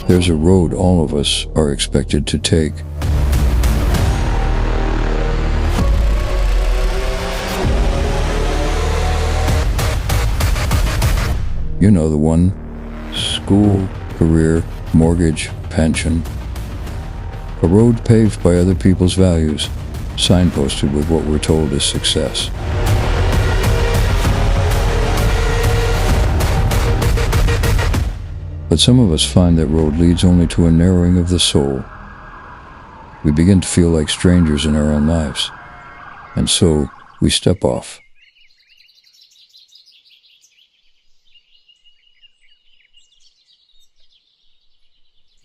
There's a road all of us are expected to take. You know the one: school, career, mortgage, pension. A road paved by other people's values, signposted with what we're told is success. But some of us find that road leads only to a narrowing of the soul. We begin to feel like strangers in our own lives, and so we step off.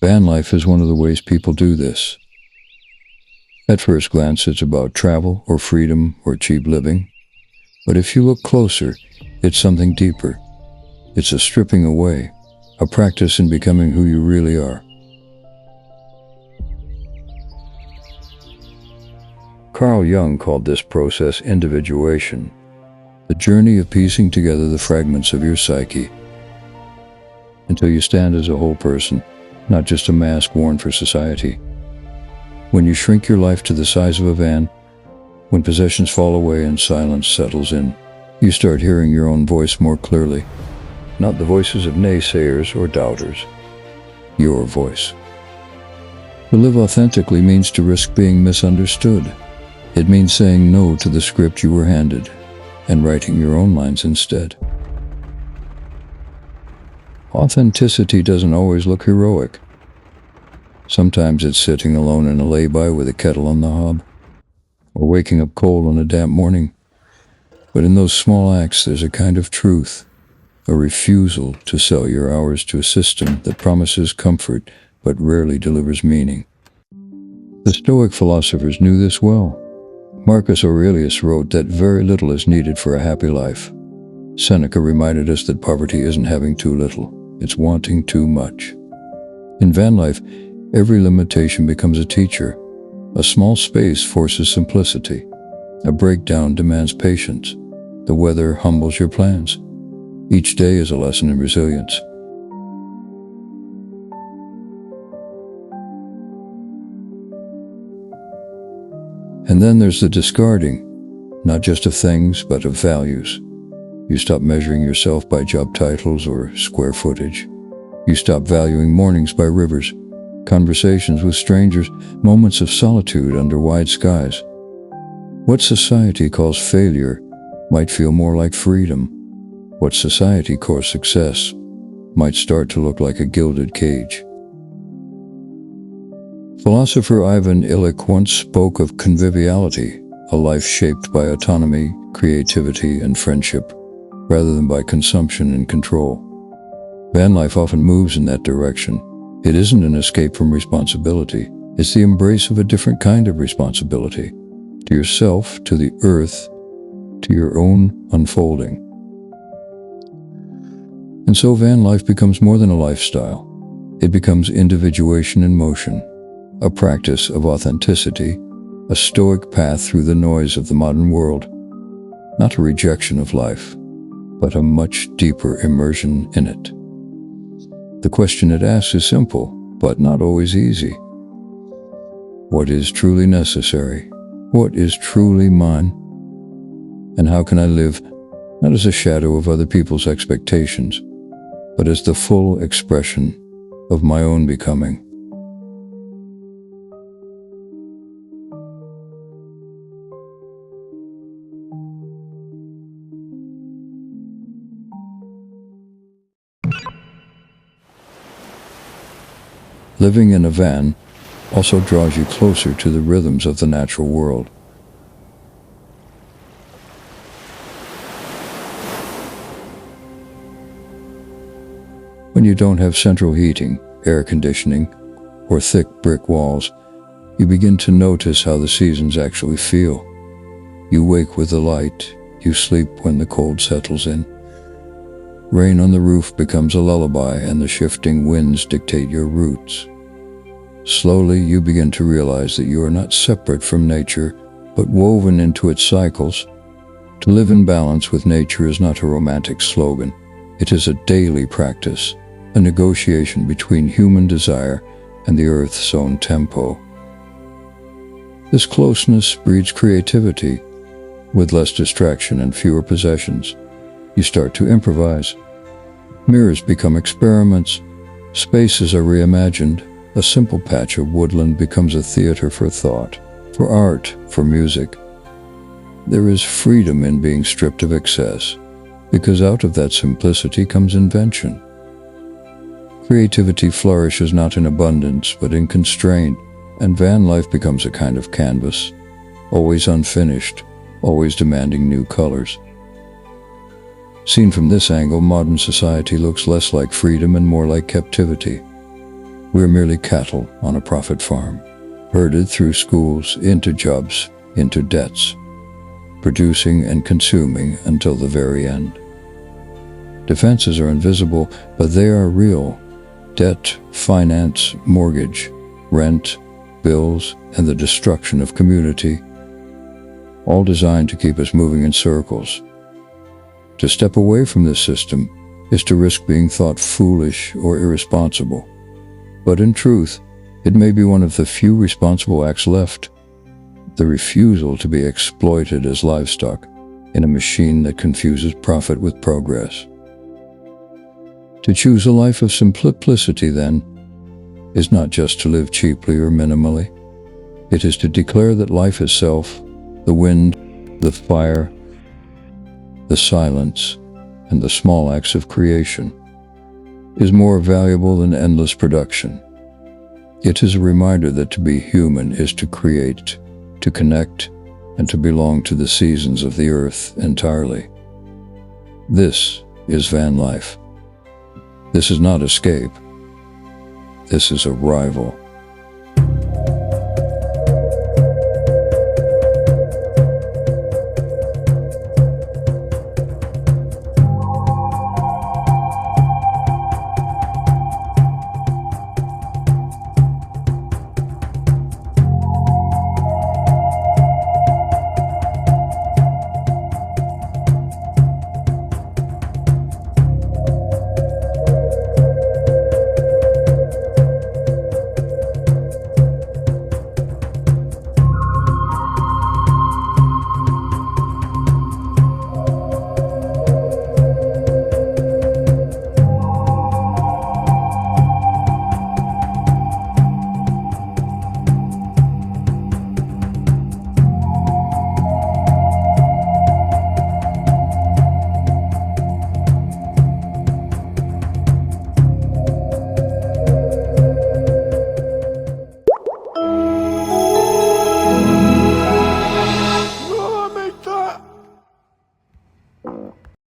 Vanlife is one of the ways people do this. At first glance, it's about travel or freedom or cheap living. But if you look closer, it's something deeper. It's a stripping away, a practice in becoming who you really are. Carl Jung called this process individuation, the journey of piecing together the fragments of your psyche until you stand as a whole person, not just a mask worn for society. When you shrink your life to the size of a van, when possessions fall away and silence settles in, you start hearing your own voice more clearly. Not the voices of naysayers or doubters. Your voice. To live authentically means to risk being misunderstood. It means saying no to the script you were handed and writing your own lines instead. Authenticity doesn't always look heroic. Sometimes it's sitting alone in a lay-by with a kettle on the hob, or waking up cold on a damp morning. But in those small acts, there's a kind of truth, a refusal to sell your hours to a system that promises comfort but rarely delivers meaning. The Stoic philosophers knew this well. Marcus Aurelius wrote that very little is needed for a happy life. Seneca reminded us that poverty isn't having too little, it's wanting too much. In Vanlife, every limitation becomes a teacher. A small space forces simplicity. A breakdown demands patience. The weather humbles your plans. Each day is a lesson in resilience. And then there's the discarding, not just of things, but of values. You stop measuring yourself by job titles or square footage. You stop valuing mornings by rivers, conversations with strangers, moments of solitude under wide skies. What society calls failure might feel more like freedom. What society calls success might start to look like a gilded cage. Philosopher Ivan Illich once spoke of conviviality, a life shaped by autonomy, creativity, and friendship, rather than by consumption and control. Vanlife often moves in that direction. It isn't an escape from responsibility. It's the embrace of a different kind of responsibility, to yourself, to the earth, to your own unfolding. And so Vanlife becomes more than a lifestyle. It becomes individuation in motion, a practice of authenticity, a stoic path through the noise of the modern world, not a rejection of life, but a much deeper immersion in it. The question it asks is simple, but not always easy. What is truly necessary? What is truly mine? And how can I live, not as a shadow of other people's expectations, but as the full expression of my own becoming? Living in a van also draws you closer to the rhythms of the natural world. When you don't have central heating, air conditioning, or thick brick walls, you begin to notice how the seasons actually feel. You wake with the light, you sleep when the cold settles in. Rain on the roof becomes a lullaby, and the shifting winds dictate your routes. Slowly, you begin to realize that you are not separate from nature, but woven into its cycles. To live in balance with nature is not a romantic slogan. It is a daily practice, a negotiation between human desire and the earth's own tempo. This closeness breeds creativity. With less distraction and fewer possessions, you start to improvise. Mirrors become experiments. Spaces are reimagined. A simple patch of woodland becomes a theater for thought, for art, for music. There is freedom in being stripped of excess, because out of that simplicity comes invention. Creativity flourishes not in abundance, but in constraint, and van life becomes a kind of canvas, always unfinished, always demanding new colors. Seen from this angle, modern society looks less like freedom and more like captivity. We are merely cattle on a profit farm, herded through schools, into jobs, into debts, producing and consuming until the very end. Defenses are invisible, but they are real. Debt, finance, mortgage, rent, bills, and the destruction of community, all designed to keep us moving in circles. To step away from this system is to risk being thought foolish or irresponsible. But in truth, it may be one of the few responsible acts left: the refusal to be exploited as livestock in a machine that confuses profit with progress. To choose a life of simplicity, then, is not just to live cheaply or minimally. It is to declare that life itself, the wind, the fire, the silence, and the small acts of creation, is more valuable than endless production. It is a reminder that to be human is to create, to connect, and to belong to the seasons of the earth entirely. This is van life. This is not escape. This is arrival.